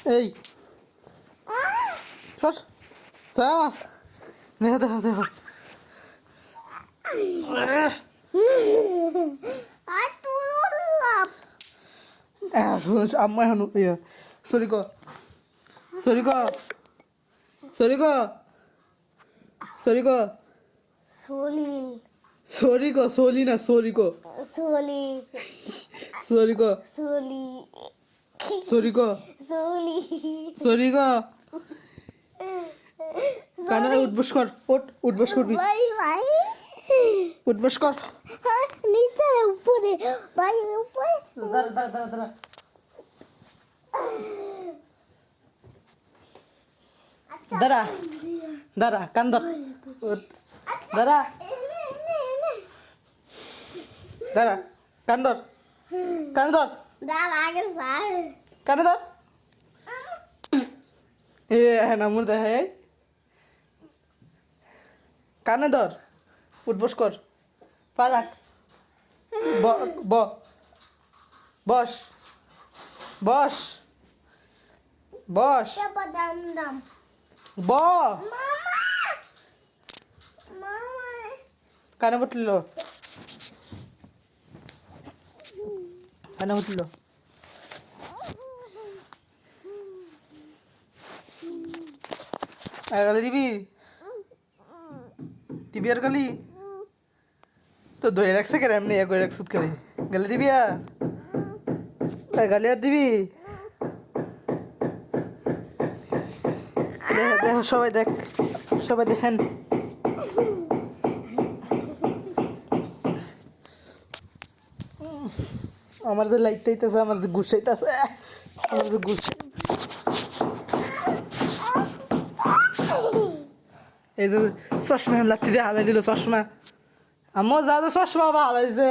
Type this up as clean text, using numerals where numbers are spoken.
এই সর সর আমার দেখো দেখো দেখো আম্মা এখন ইয়ে সরি ক সরি ক সরি ক সরি ক সলিল সরি ক সলি না সরি ক সলি সরি ক সলি সরি ক সলি সরি ক কানে উঠবস কর উঠবস করবি ভাই ভাই উঠবস কর নিচে উপরে ভাই উপরে দাঁড়া দাঁড়া দাঁড়া দাঁড়া দাঁড়া দাঁড়া কান ধর দাঁড়া দাঁড়া কান ধর কান ধর দাঁড়া আগে স্যার কানে ধর এ হ্যাঁ নামুর দেখায় কানে ধর উঠবস কর পারাক ব বস বস বস দাম দাম ব মামা মামা কানে বটলিল কানে বটলিল আর গালি দিবি দিবি আর গালি তো ধরে রাখছে কেন এমনি এক করে রাখছ করে গালি দিবি আর গালি আর দিবি দেখ সবাই দেখ সবাই দেখেন আমার যে লাইট তাইতেছে আমার যে গুছাইতেছে আমার যে গুছ এই যে চশমা লাঠি দিয়ে হালাই দিল চশমা আমার দাদা চশমা বা হালাইছে